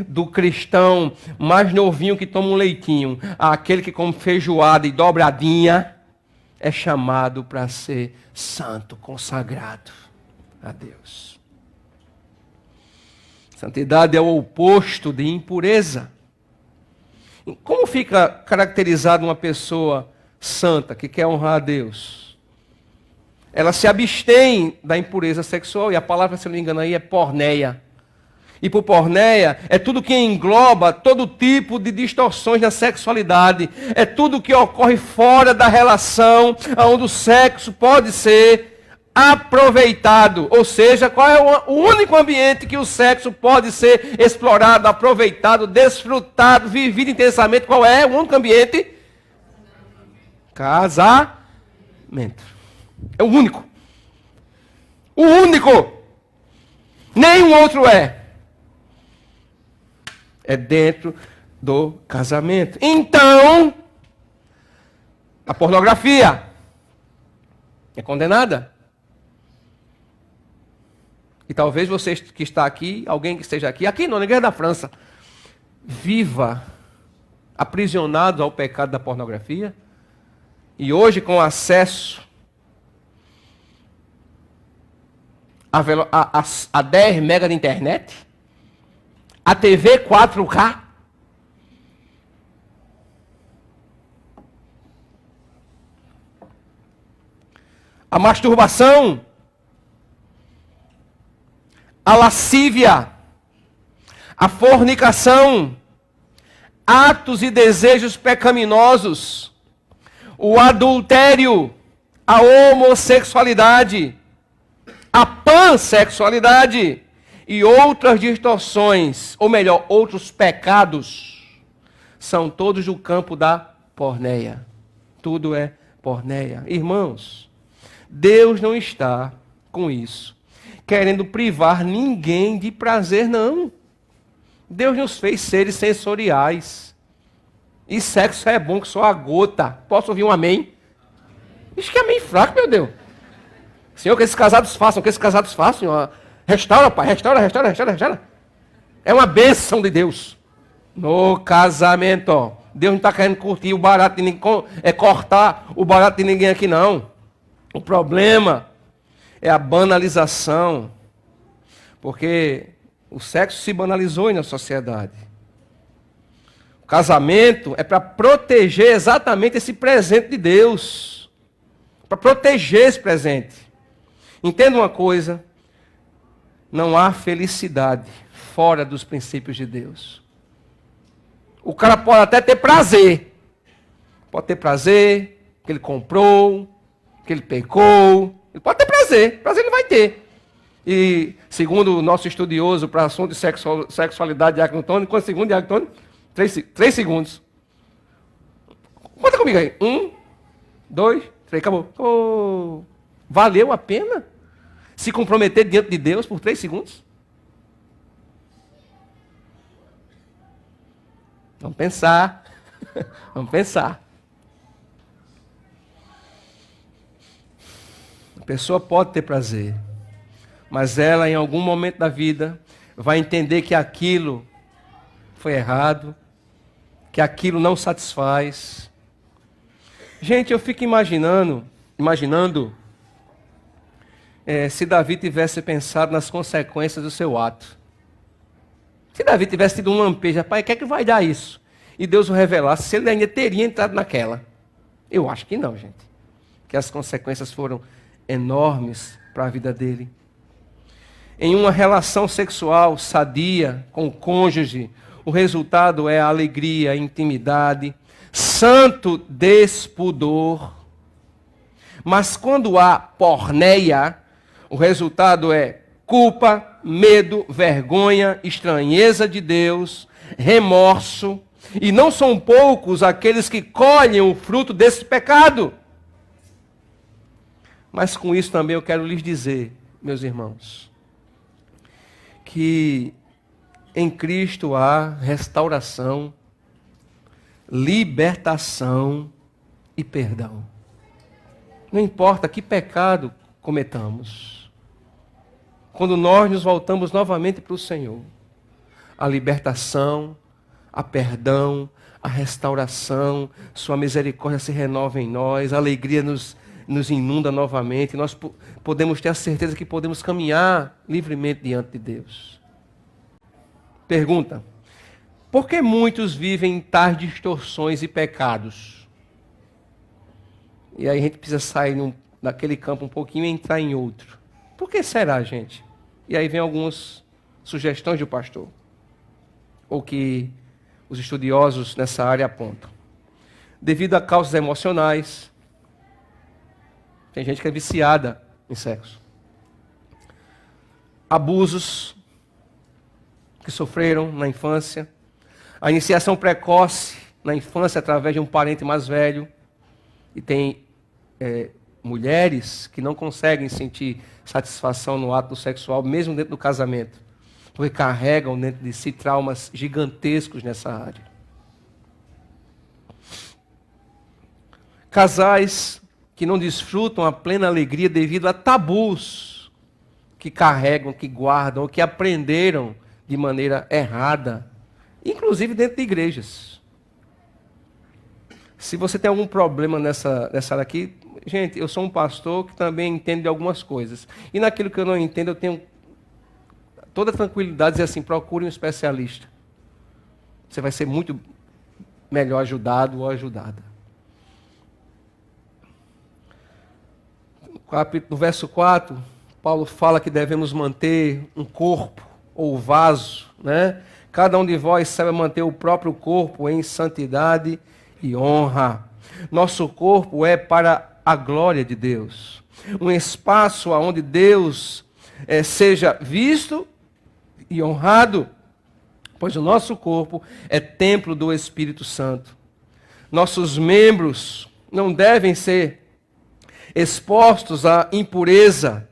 do cristão mais novinho que toma um leitinho, àquele que come feijoada e dobradinha, é chamado para ser santo, consagrado a Deus. Santidade é o oposto de impureza. Como fica caracterizada uma pessoa santa que quer honrar a Deus? Ela se abstém da impureza sexual, e a palavra, se não me engano, aí é porneia. E por porneia é tudo que engloba todo tipo de distorções na sexualidade. É tudo que ocorre fora da relação, onde o sexo pode ser aproveitado. Ou seja, qual é o único ambiente que o sexo pode ser explorado, aproveitado, desfrutado, vivido intensamente? Qual é o único ambiente? Casamento. É o único. O único. Nenhum outro é. É dentro do casamento. Então, a pornografia é condenada. E talvez você que está aqui, alguém que esteja aqui não, na igreja da França, viva aprisionado ao pecado da pornografia. E hoje, com acesso a 10 megas de internet, a TV 4K, a masturbação, a lascívia, a fornicação, atos e desejos pecaminosos, o adultério, a homossexualidade, a pansexualidade e outras distorções, ou melhor, outros pecados, são todos do campo da porneia. Tudo é porneia. Irmãos, Deus não está com isso querendo privar ninguém de prazer, não. Deus nos fez seres sensoriais. E sexo é bom que só a gota. Posso ouvir um amém? Isso que é amém fraco, meu Deus. Senhor, que esses casados façam, Senhor. Restaura, Pai, restaura. É uma bênção de Deus. No casamento, ó. Deus não está querendo curtir o barato de ninguém, cortar o barato de ninguém aqui, não. O problema é a banalização. Porque o sexo se banalizou na sociedade. O casamento é para proteger exatamente esse presente de Deus. Para proteger esse presente. Entenda uma coisa. Não há felicidade fora dos princípios de Deus. O cara pode até ter prazer. Pode ter prazer que ele comprou, que ele pecou. Ele pode ter prazer. Prazer ele vai ter. E, segundo o nosso estudioso para assunto de sexualidade, Diácono Antônio, quantos segundos, Diácono Antônio? 3 segundos. Conta comigo aí. 1, 2, 3, acabou. Oh, valeu a pena se comprometer diante de Deus por 3 segundos? Vamos pensar. Vamos pensar. A pessoa pode ter prazer, mas ela, em algum momento da vida, vai entender que aquilo foi errado, que aquilo não satisfaz. Gente, eu fico imaginando se Davi tivesse pensado nas consequências do seu ato. Se Davi tivesse tido um lampejo, pai, o que é que vai dar isso? E Deus o revelasse, se ele ainda teria entrado naquela. Eu acho que não, gente. Que as consequências foram enormes para a vida dele. Em uma relação sexual sadia com o cônjuge, o resultado é a alegria, a intimidade, santo despudor. Mas quando há porneia, o resultado é culpa, medo, vergonha, estranheza de Deus, remorso. E não são poucos aqueles que colhem o fruto desse pecado. Mas com isso também eu quero lhes dizer, meus irmãos, que em Cristo há restauração, libertação e perdão. Não importa que pecado cometamos. Quando nós nos voltamos novamente para o Senhor, a libertação, a perdão, a restauração, sua misericórdia se renova em nós, a alegria nos inunda novamente, nós podemos ter a certeza que podemos caminhar livremente diante de Deus. Pergunta: por que muitos vivem em tais distorções e pecados? E aí a gente precisa sair daquele campo um pouquinho e entrar em outro. Por que será, gente? E aí vem algumas sugestões do pastor, ou que os estudiosos nessa área apontam. Devido a causas emocionais. Tem gente que é viciada em sexo. Abusos que sofreram na infância. A iniciação precoce na infância através de um parente mais velho. E tem mulheres que não conseguem sentir satisfação no ato sexual, mesmo dentro do casamento, porque carregam dentro de si traumas gigantescos nessa área. Casais que não desfrutam a plena alegria devido a tabus que carregam, que guardam, ou que aprenderam de maneira errada, inclusive dentro de igrejas. Se você tem algum problema nessa área aqui, gente, eu sou um pastor que também entende de algumas coisas. E naquilo que eu não entendo, eu tenho toda a tranquilidade de dizer assim, procure um especialista. Você vai ser muito melhor ajudado ou ajudada. no verso 4, Paulo fala que devemos manter um corpo ou vaso, né? Cada um de vós sabe manter o próprio corpo em santidade e honra. Nosso corpo é para a glória de Deus. Um espaço onde Deus seja visto e honrado, pois o nosso corpo é templo do Espírito Santo. Nossos membros não devem ser expostos à impureza,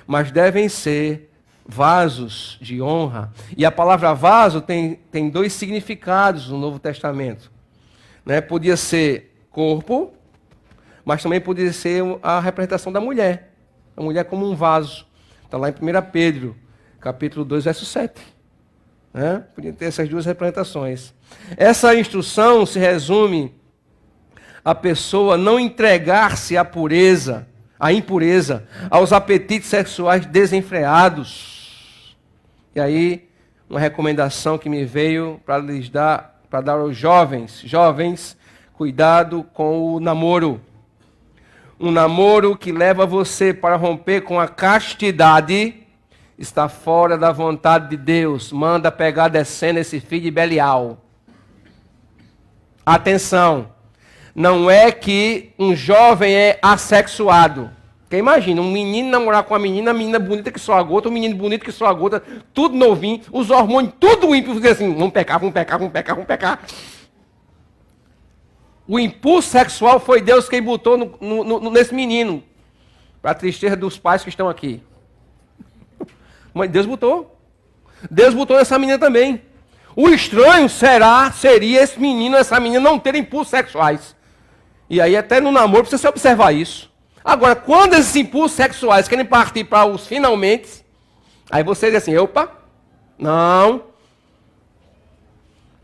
mas devem ser vasos de honra. E a palavra vaso tem dois significados no Novo Testamento. Né? Podia ser corpo, mas também podia ser a representação da mulher. A mulher como um vaso. Está lá em 1 Pedro, capítulo 2, verso 7. Né? Podia ter essas duas representações. Essa instrução se resume a pessoa não entregar-se à impureza, aos apetites sexuais desenfreados. E aí, uma recomendação que me veio para dar aos jovens, cuidado com o namoro. Um namoro que leva você para romper com a castidade está fora da vontade de Deus. Manda pegar descendo esse filho de Belial. Atenção! Não é que um jovem é assexuado. Porque imagina, um menino namorar com a menina bonita que só a gota, um menino bonito que só a gota, tudo novinho, os hormônios, tudo ímpio, dizer assim, vamos pecar. O impulso sexual foi Deus quem botou nesse menino, para a tristeza dos pais que estão aqui. Mas Deus botou. Deus botou nessa menina também. O estranho seria esse menino, essa menina não ter impulsos sexuais. E aí até no namoro precisa se observar isso. Agora, quando esses impulsos sexuais querem partir para os finalmente, aí você diz assim, opa, não.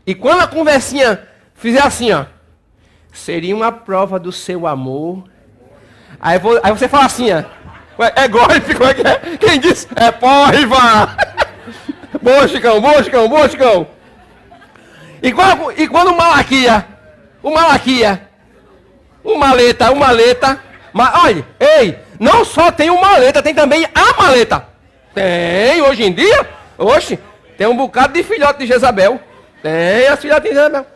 E quando a conversinha fizer assim, ó, seria uma prova do seu amor. Aí você fala assim, ó, é golpe, como é que é? Quem disse? É porra! Boa, Chicão. E quando o Malaquia, o maleta, olha, ei, não só tem o maleta, tem também a maleta. Tem, hoje em dia, tem um bocado de filhote de Jezabel. Tem as filhotes de Jezabel.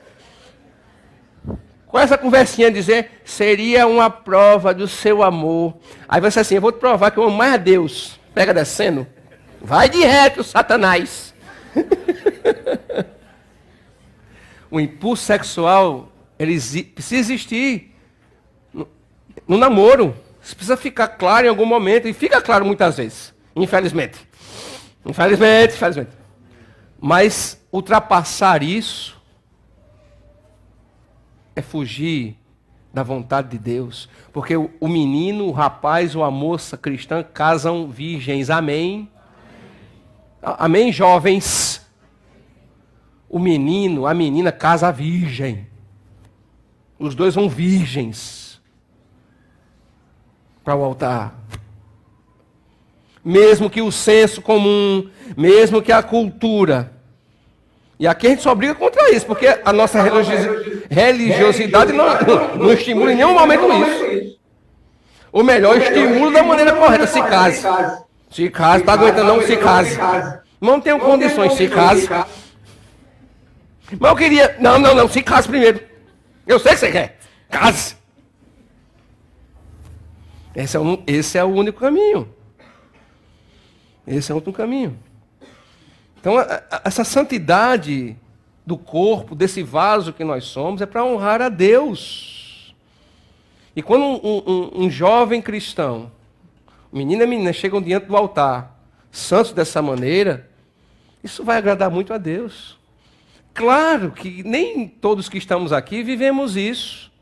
Com essa conversinha dizer, seria uma prova do seu amor. Aí você assim, eu vou te provar que eu amo mais a Deus. Pega descendo. Vai de reto, Satanás. O impulso sexual, ele precisa existir no namoro. Isso precisa ficar claro em algum momento. E fica claro muitas vezes. Infelizmente. Mas ultrapassar isso é fugir da vontade de Deus. Porque o menino, o rapaz ou a moça cristã casam virgens. Amém? Amém, jovens? O menino, a menina casa virgem. Os dois vão virgens para o altar. Mesmo que o senso comum, mesmo que a cultura. E aqui a gente só briga contra isso, porque a nossa religiosidade não estimula em nenhum momento isso. Ou melhor, estimula da maneira correta. Se case. Se case, está aguentando não, se case. Não tenho condições, se case. Mas eu queria... Não, se case primeiro. Eu sei que você quer. Case. Esse é o único caminho. Esse é o único caminho. Então, essa santidade do corpo, desse vaso que nós somos, é para honrar a Deus. E quando um jovem cristão, menino e menina, chegam diante do altar, santos dessa maneira, isso vai agradar muito a Deus. Claro que nem todos que estamos aqui vivemos isso,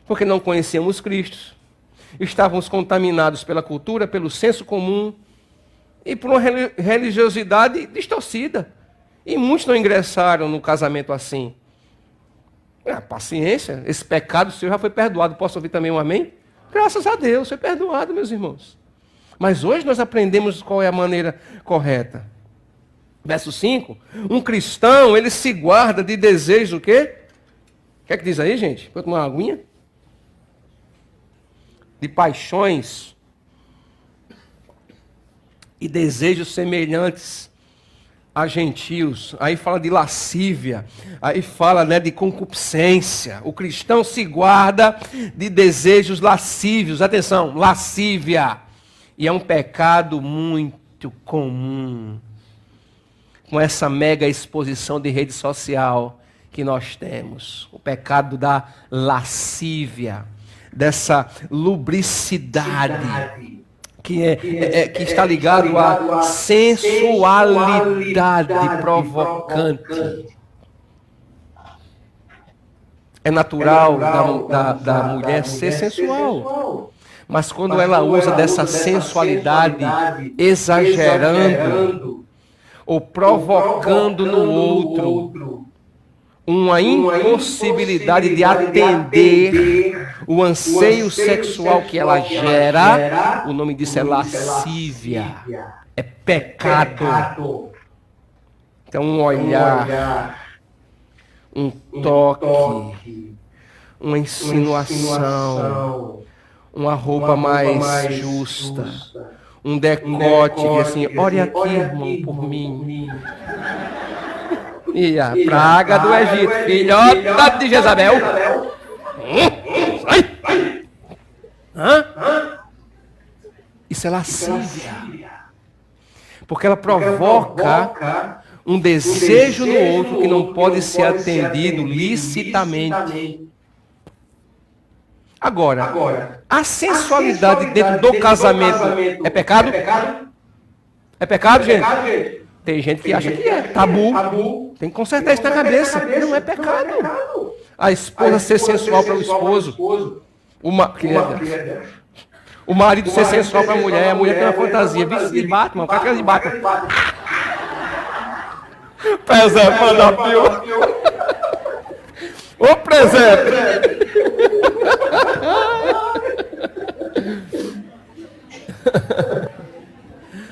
porque não conhecemos Cristo. Estávamos contaminados pela cultura, pelo senso comum, e por uma religiosidade distorcida. E muitos não ingressaram no casamento assim. Paciência, esse pecado seu já foi perdoado. Posso ouvir também um amém? Graças a Deus, foi perdoado, meus irmãos. Mas hoje nós aprendemos qual é a maneira correta. Verso 5. Um cristão, ele se guarda de desejos o quê? O que é que diz aí, gente? Vou tomar uma aguinha? De paixões e desejos semelhantes a gentios. Aí fala de lascívia, aí fala, né, de concupiscência. O cristão se guarda de desejos lascívios. Atenção, lascívia. E é um pecado muito comum com essa mega exposição de rede social que nós temos. O pecado da lascívia, dessa lubricidade que está ligado à sensualidade provocante. É natural da mulher ser sensual. Mas quando ela usa dessa sensualidade exagerando ou provocando no outro uma impossibilidade de atender o anseio sexual que ela gera, o nome disso é lascívia, é pecado. Então, um olhar, um toque, uma insinuação, uma roupa mais justa, um decote, assim, olha aqui, irmão, por mim. E a praga do Egito, filhota de Jezabel. Sai! Isso é lascívia. Porque ela provoca um desejo no outro que não pode ser atendido licitamente. Agora, a sensualidade dentro do casamento é pecado? É pecado, gente? Tem gente que acha que é tabu. Tem que consertar isso na cabeça. Não é pecado. A esposa ser sensual para o esposo. O marido ser sensual para a mulher tem uma fantasia. Vestido de Batman, com a cara de Batman. Presente, manda pio. Ô presente.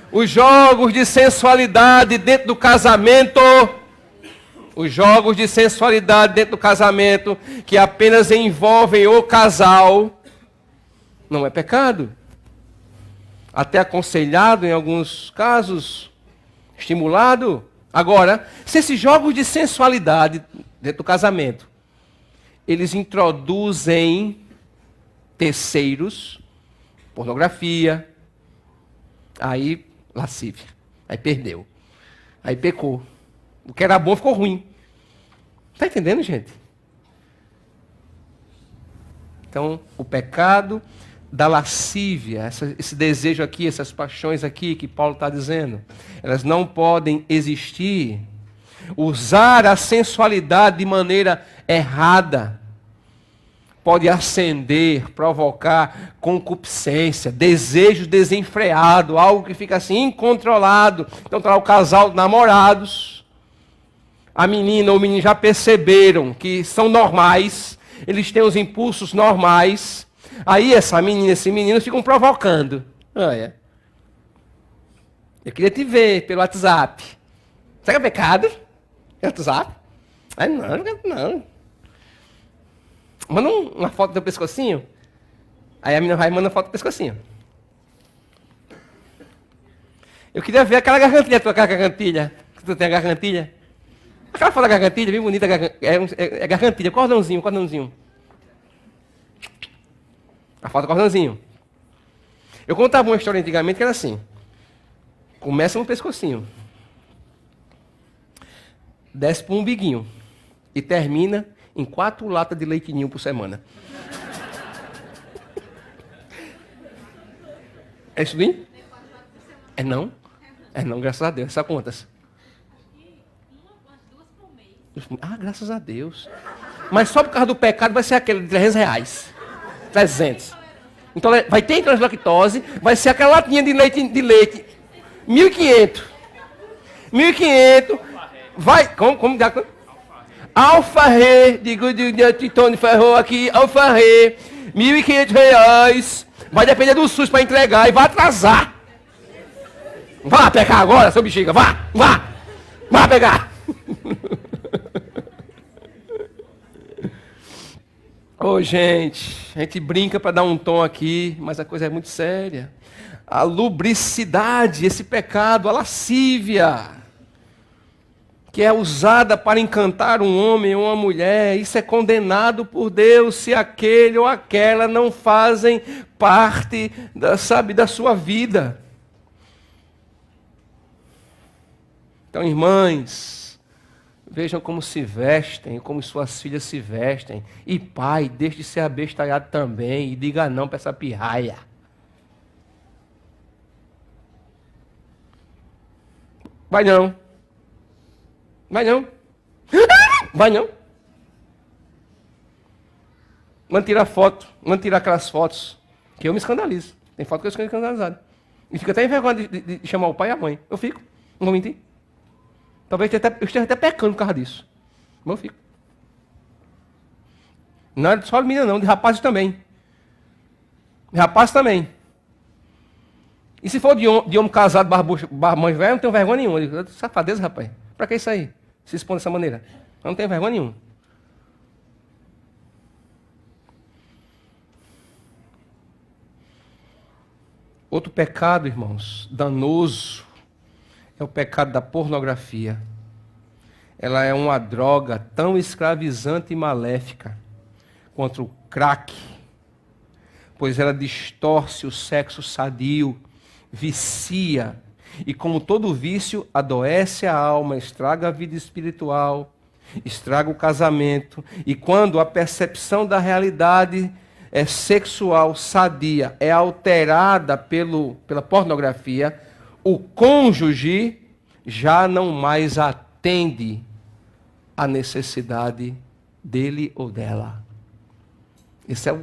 Os jogos de sensualidade dentro do casamento, que apenas envolvem o casal, não é pecado. Até aconselhado em alguns casos, estimulado. Agora, se esses jogos de sensualidade dentro do casamento, eles introduzem terceiros, pornografia, aí lascívia, aí perdeu, aí pecou. O que era bom ficou ruim. Está entendendo, gente? Então, o pecado da lascívia, esse desejo aqui, essas paixões aqui que Paulo está dizendo, elas não podem existir. Usar a sensualidade de maneira errada pode acender, provocar concupiscência, desejo desenfreado, algo que fica assim incontrolado. Então está lá o casal namorados, a menina ou o menino já perceberam que são normais, eles têm os impulsos normais, aí essa menina, esse menino ficam provocando. Olha, eu queria te ver pelo WhatsApp. Será que é pecado? WhatsApp? Não. Manda uma foto do teu pescocinho. Aí a menina vai e manda uma foto do pescocinho. Eu queria ver aquela gargantilha, tua gargantilha. Que tu tem a gargantilha. Aquela foto da gargantilha, bem bonita. É gargantilha, cordãozinho. A foto do cordãozinho. Eu contava uma história antigamente que era assim. Começa no pescocinho. Desce para o umbiguinho. E termina em 4 latas de leite ninho por semana. É isso aí? É não? É não, graças a Deus. Sabe quantas? Ah, graças a Deus. Mas só por causa do pecado vai ser aquele de R$300. 300. Então vai ter intolerância à lactose, vai ser aquela latinha de leite. 1.500. 1.500. Vai, como dá? Alfarré, de Titone Ferro aqui, alfarré, R$1.500. Vai depender do SUS para entregar e vai atrasar. Vá pegar agora, seu bexiga, vá pegar. Ô, gente, a gente brinca para dar um tom aqui, mas a coisa é muito séria. a lubricidade, esse pecado, a lascívia, que é usada para encantar um homem ou uma mulher, isso é condenado por Deus se aquele ou aquela não fazem parte, da sua vida. Então, irmãs, vejam como se vestem, como suas filhas se vestem. E pai, deixe de ser abestalhado também e diga não para essa pirraia. Vai não. Vai não. Vai não. Manda tirar foto. Manda tirar aquelas fotos. Que eu me escandalizo. Tem foto que eu fico escandalizado. E fico até em vergonha de chamar o pai e a mãe. Eu fico. Não vou mentir. Talvez eu esteja até pecando por causa disso. Mas eu fico. Não é só de menina não, de rapazes também. De rapazes também. E se for de homem casado, barbucho, velho, não tenho vergonha nenhuma. Eu digo, safadeza, rapaz. Pra que isso aí? Se expor dessa maneira. Eu não tenho vergonha nenhuma. Outro pecado, irmãos, danoso, é o pecado da pornografia. Ela é uma droga tão escravizante e maléfica quanto o crack, pois ela distorce o sexo sadio, vicia, e como todo vício, adoece a alma, estraga a vida espiritual, estraga o casamento, e quando a percepção da realidade sexual sadia é alterada pela pornografia, o cônjuge já não mais atende à necessidade dele ou dela. Esse é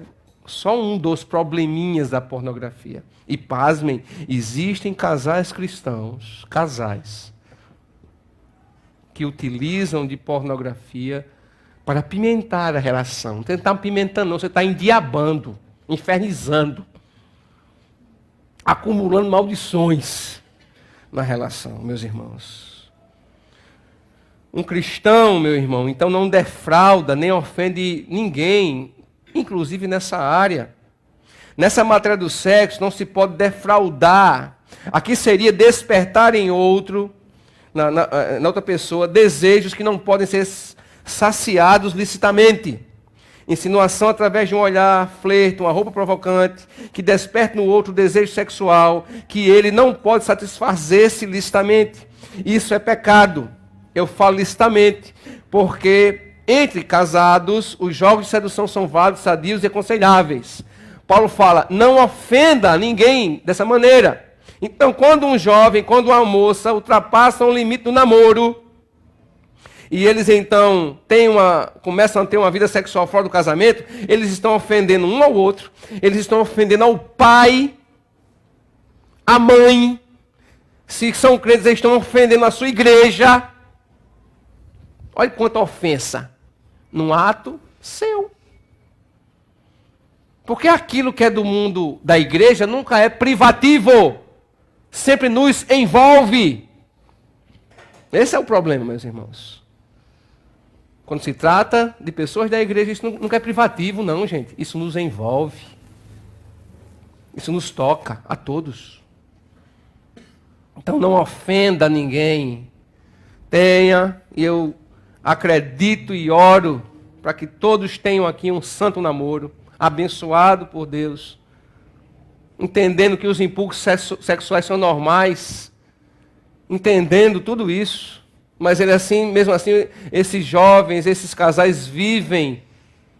só um dos probleminhas da pornografia. E pasmem, existem casais cristãos, que utilizam de pornografia para apimentar a relação. Não está apimentando, não, você está endiabando, infernizando, acumulando maldições na relação, meus irmãos. Um cristão, meu irmão, então não defrauda, nem ofende ninguém, inclusive nessa área. Nessa matéria do sexo não se pode defraudar. Aqui seria despertar em outro, na outra pessoa, desejos que não podem ser saciados licitamente. Insinuação através de um olhar, flerte, uma roupa provocante, que desperte no outro desejo sexual, que ele não pode satisfazer-se licitamente. Isso é pecado. Eu falo licitamente, porque entre casados, os jogos de sedução são válidos, sadios e aconselháveis. Paulo fala, não ofenda ninguém dessa maneira. Então, quando um jovem, quando uma moça ultrapassam o limite do namoro, e eles então começam a ter uma vida sexual fora do casamento, eles estão ofendendo um ao outro, eles estão ofendendo ao pai, à mãe, se são crentes, eles estão ofendendo a sua igreja. Olha quanta ofensa num ato seu. Porque aquilo que é do mundo da igreja nunca é privativo. Sempre nos envolve. Esse é o problema, meus irmãos. Quando se trata de pessoas da igreja, isso nunca é privativo, não, gente. Isso nos envolve. Isso nos toca a todos. Então não ofenda ninguém. Tenha, e eu acredito e oro para que todos tenham aqui um santo namoro, abençoado por Deus, entendendo que os impulsos sexuais são normais, entendendo tudo isso, mas mesmo assim, esses jovens, esses casais vivem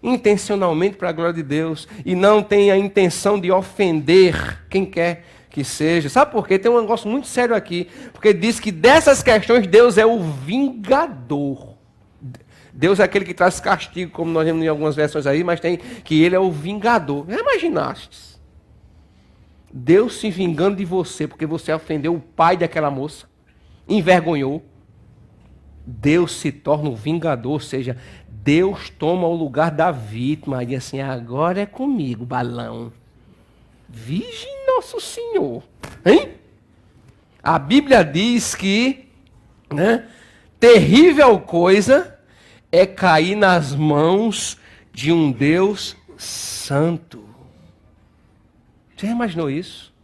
intencionalmente para a glória de Deus e não têm a intenção de ofender quem quer que seja. Sabe por quê? Tem um negócio muito sério aqui, porque diz que dessas questões Deus é o vingador. Deus é aquele que traz castigo, como nós vemos em algumas versões aí, mas tem que ele é o vingador. Já imaginastes? Deus se vingando de você, porque você ofendeu o pai daquela moça, envergonhou. Deus se torna o vingador, ou seja, Deus toma o lugar da vítima e diz assim, agora é comigo, balão. Virgem Nosso Senhor. Hein? A Bíblia diz que terrível coisa é cair nas mãos de um Deus santo. Você já imaginou isso?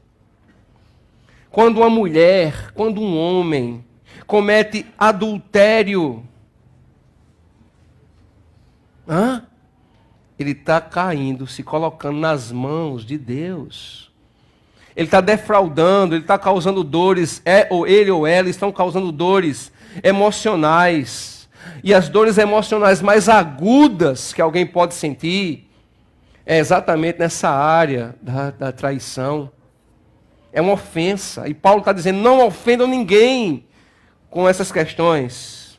Quando uma mulher, quando um homem comete adultério, ele está caindo, se colocando nas mãos de Deus. Ele está defraudando, ele está causando dores, ele ou ela estão causando dores emocionais. E as dores emocionais mais agudas que alguém pode sentir é exatamente nessa área da traição. É uma ofensa. E Paulo está dizendo, não ofendam ninguém com essas questões.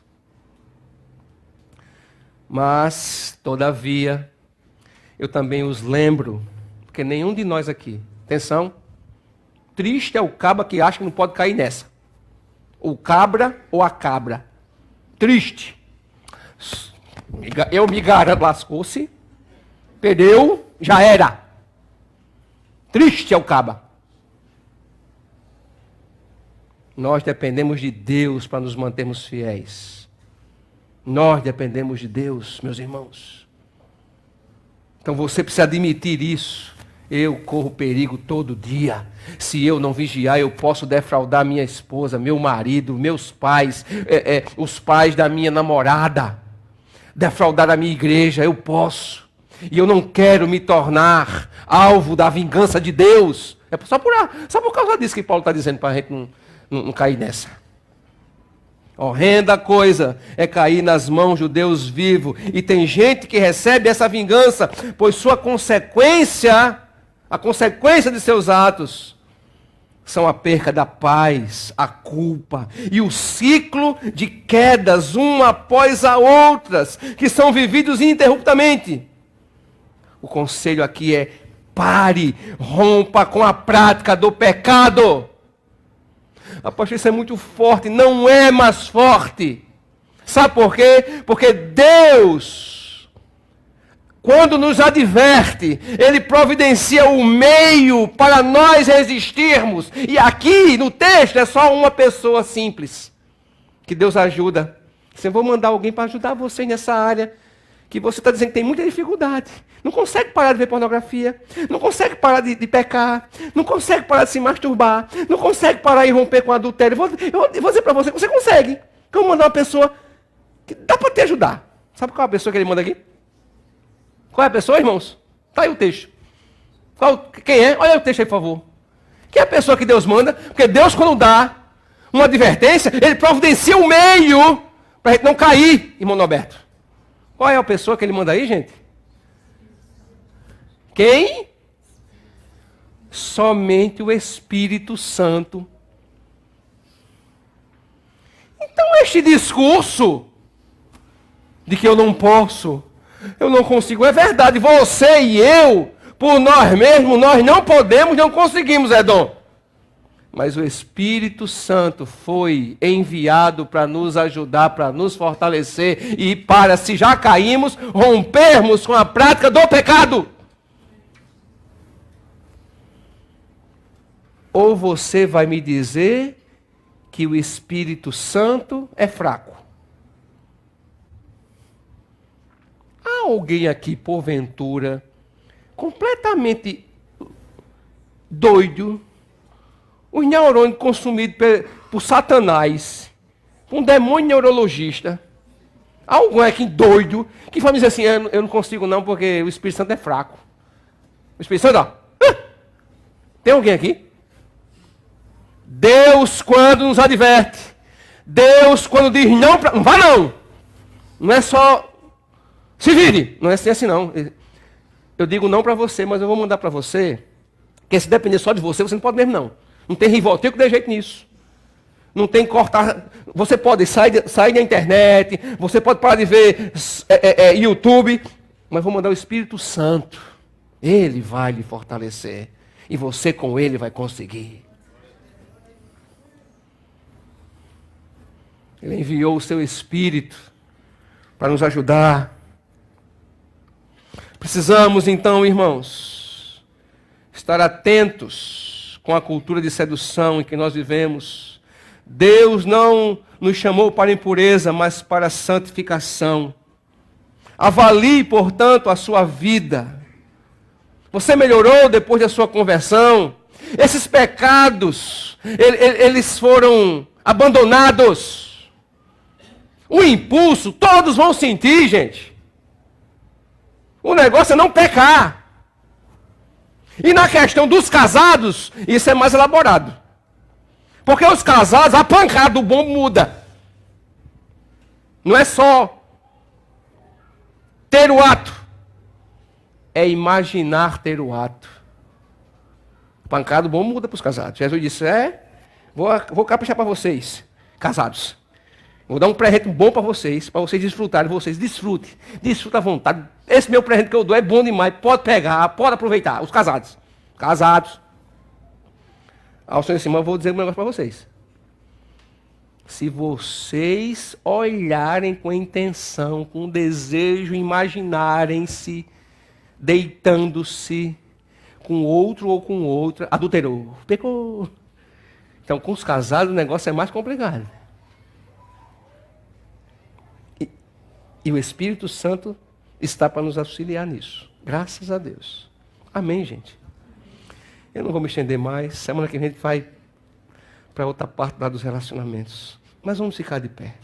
Mas, todavia, eu também os lembro, porque nenhum de nós aqui, atenção, triste é o cabra que acha que não pode cair nessa. O cabra ou a cabra. Triste. Eu me garanto, lascou-se, perdeu, já era. Triste é o cabra. Nós dependemos de Deus para nos mantermos fiéis. Nós dependemos de Deus, meus irmãos. Então você precisa admitir isso. Eu corro perigo todo dia. Se eu não vigiar, eu posso defraudar minha esposa, meu marido, meus pais, os pais da minha namorada. Defraudar a minha igreja, eu posso. E eu não quero me tornar alvo da vingança de Deus. É só por causa disso que Paulo está dizendo para a gente não cair nessa. Horrenda coisa é cair nas mãos do Deus vivo. E tem gente que recebe essa vingança, pois a consequência de seus atos, são a perca da paz, a culpa e o ciclo de quedas, uma após a outras, que são vividos ininterruptamente. O conselho aqui é: pare, rompa com a prática do pecado. Apóstolo, isso é muito forte, não é mais forte. Sabe por quê? Porque Deus, quando nos adverte, Ele providencia o meio para nós resistirmos. E aqui no texto é só uma pessoa simples que Deus ajuda. Eu vou mandar alguém para ajudar vocês nessa área que você está dizendo que tem muita dificuldade. Não consegue parar de ver pornografia, não consegue parar de pecar, não consegue parar de se masturbar, não consegue parar de romper com adultério. Eu vou dizer para você que você consegue. Que eu vou mandar uma pessoa que dá para te ajudar. Sabe qual é a pessoa que ele manda aqui? Qual é a pessoa, irmãos? Está aí o texto. Quem é? Olha o texto aí, por favor. Quem é a pessoa que Deus manda? Porque Deus, quando dá uma advertência, Ele providencia um meio para a gente não cair, irmão Norberto. Qual é a pessoa que Ele manda aí, gente? Quem? Somente o Espírito Santo. Então este discurso de que eu não posso, eu não consigo, é verdade. Você e eu, por nós mesmos, nós não podemos, não conseguimos, Edom. Mas o Espírito Santo foi enviado para nos ajudar, para nos fortalecer e para, se já caímos, rompermos com a prática do pecado. Ou você vai me dizer que o Espírito Santo é fraco? Há alguém aqui, porventura, completamente doido, os neurônios consumidos por Satanás, um demônio neurologista? Há alguém aqui doido que vai me dizer assim: eu não consigo não, porque o Espírito Santo é fraco. O Espírito Santo, ó. Tem alguém aqui? Deus, quando nos adverte, Deus, quando diz não, não vá não. Não é só se vire, não é assim não. Eu digo não para você, mas eu vou mandar para você, porque se depender só de você, você não pode mesmo não. Não tem rivotril que dê jeito nisso. Não tem cortar. Você pode sair da internet, você pode parar de ver YouTube, mas vou mandar o Espírito Santo. Ele vai lhe fortalecer. E você com ele vai conseguir. Ele enviou o seu Espírito para nos ajudar. Precisamos então, irmãos, estar atentos com a cultura de sedução em que nós vivemos. Deus não nos chamou para a impureza, mas para a santificação. Avalie, portanto, a sua vida. Você melhorou depois da sua conversão? Esses pecados Eles foram abandonados. O impulso, todos vão sentir, gente. O negócio é não pecar. E na questão dos casados, isso é mais elaborado. Porque os casados, a pancada do bom muda. Não é só ter o ato. É imaginar ter o ato. A pancada do bom muda para os casados. Jesus disse, vou caprichar para vocês, casados. Vou dar um presente bom para vocês desfrutarem. Vocês desfrutem. Desfrutem à vontade. Esse meu presente que eu dou é bom demais. Pode pegar, pode aproveitar. Os casados. Casados. Ao Senhor em cima, eu vou dizer um negócio para vocês. Se vocês olharem com intenção, com desejo, imaginarem-se, deitando-se com outro ou com outra, adulterou, pecou. Então, com os casados, o negócio é mais complicado. E o Espírito Santo está para nos auxiliar nisso. Graças a Deus. Amém, gente? Eu não vou me estender mais. Semana que vem a gente vai para outra parte lá dos relacionamentos. Mas vamos ficar de pé.